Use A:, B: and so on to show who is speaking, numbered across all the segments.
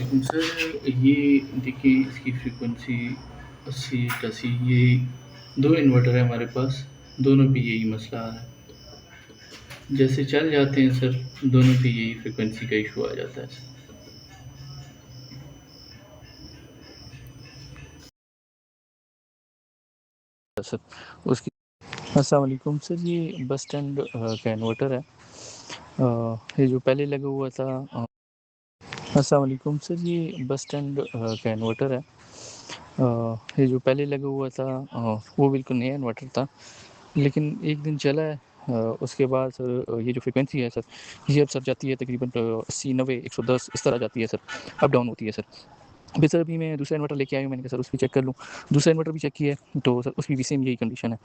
A: वालेकुम सर। ये देखिए इसकी फ्रीक्वेंसी 80 88, ये 2 इन्वर्टर है हमारे पास, दोनों पे यही मसला आ रहा है। जैसे चल जाते हैं सर, दोनों पे यही फ्रीक्वेंसी का इशू आ जाता है सर।
B: सर उसकी अस्सलाम वालेकुम सर, ये बस स्टैंड का इन्वर्टर है। ये जो पहले लगा हुआ था अस्सलाम वालेकुम सर, ये बस स्टैंड का इन्वर्टर है। ये जो पहले लगा हुआ था वो बिल्कुल नया इन्वर्टर था, लेकिन एक दिन चला है। उसके बाद सर ये जो फ्रीक्वेंसी है सर, ये अब सर जाती है तकरीबन 80 90 110 इस तरह जाती है सर, अप डाउन होती है सर। अभी सर अभी मैं दूसरा इन्वर्टर लेके आया हूँ, मैंने कहा सर उस भी चेक कर लूँ। दूसरा इन्वर्टर भी चेक किया है तो सर उसकी भी सेम यही कंडीशन है।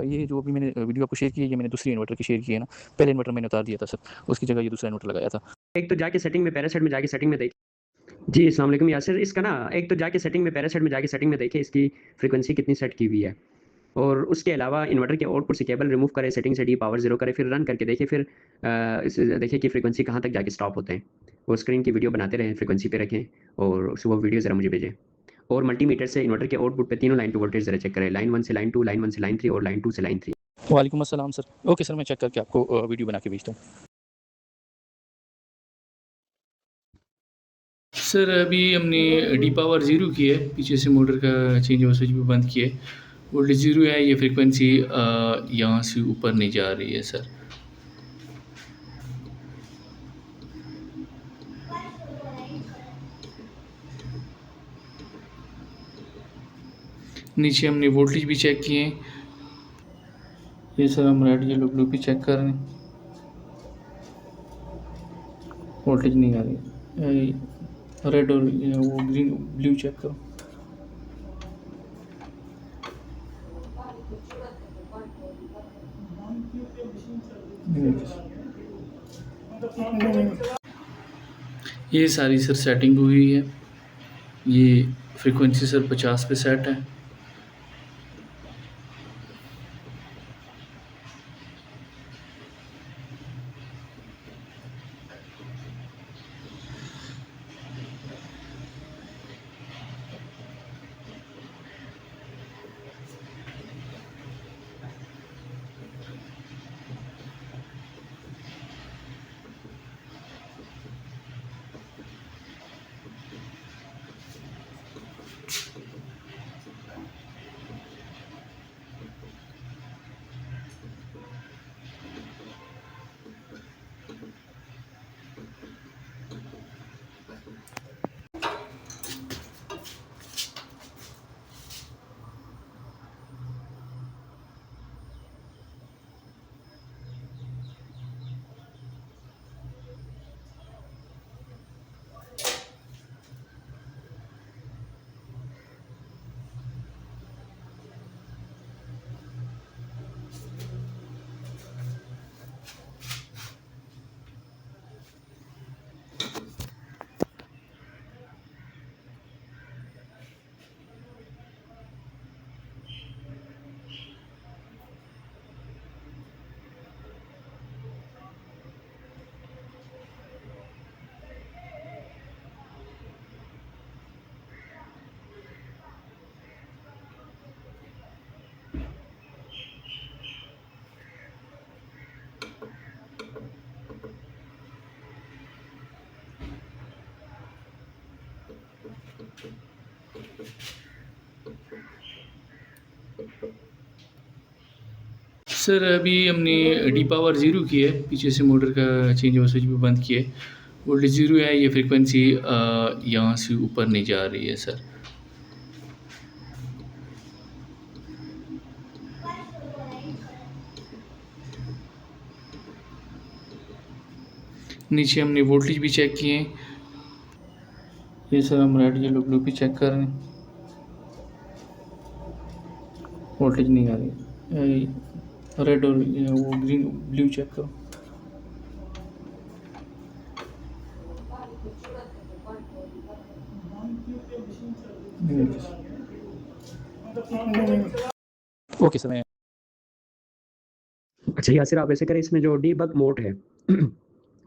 B: ये जो अभी मैंने वीडियो आपको शेयर की है, ये मैंने दूसरी इन्वर्टर की शेयर की है ना। पहले इन्वर्टर मैंने उतार दिया था सर, उसकी जगह ये दूसरा इन्वर्टर लगाया था।
C: एक तो जाके सेटिंग में पैरासेट में जाके सेटिंग में देखिए जी। अस्सलाम वालेकुम यासिर, इसका ना एक तो जाके सेटिंग में पैरासेट में जाके सेटिंग में देखिए इसकी फ्रीक्वेंसी कितनी सेट की हुई है, और उसके अलावा इन्वर्टर के आउटपुट से केबल रिमूव करें, सेटिंग से डी पावर जीरो करें, फिर रन करके देखिए, फिर देखिए कि फ्रीक्वेंसी कहाँ तक जाके स्टॉप होते हैं। वो स्क्रीन की वीडियो बनाते रहें, फ्रीक्वेंसी पे रखें, और सुबह वीडियो ज़रा मुझे भेजें। और मल्टीमीटर से इन्वर्टर के आउटपुट पे तीनों लाइन टू वोल्टेज ज़रा चेक करें, लाइन 1 से लाइन 2, लाइन 1 से लाइन 3 और लाइन 2 से लाइन 3।
B: वालेकुम अस्सलाम सर। ओके सर, मैं चेक करके आपको वीडियो बना के भेजता हूँ।
A: सर अभी हमने डी पावर ज़ीरो की है, पीछे से मोटर का चेंज ओवर स्विच भी बंद किया है। वोल्टेज ज़ीरो है, ये फ्रीक्वेंसी यहाँ से ऊपर नहीं जा रही है सर। नीचे हमने वोल्टेज भी चेक किए हैं। ये सर हम रेड येलो ब्लू भी चेक कर रहे हैं, वोल्टेज नहीं आ रही। रेड और वो ग्रीन ब्लू चेक करो। ये सारी सर सेटिंग हुई है। ये फ्रीक्वेंसी सर 50 पे सेट है। सर अभी हमने डी पावर ज़ीरो की है, पीछे से मोटर का चेंज ओवर स्विच भी बंद किया है। वोल्टेज ज़ीरो है, ये फ्रीक्वेंसी यहाँ से ऊपर नहीं जा रही है सर। नीचे हमने वोल्टेज भी चेक किए हैं। ये सर हम रेड येलो ब्लू भी चेक कर रहे हैं, वोल्टेज नहीं आ रही। रेड और वो ग्रीन ब्लू चेक करो।
B: ओके सर, मैं
C: अच्छा यासिर, आप ऐसे करें, इसमें जो डीबग मोड है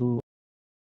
B: 2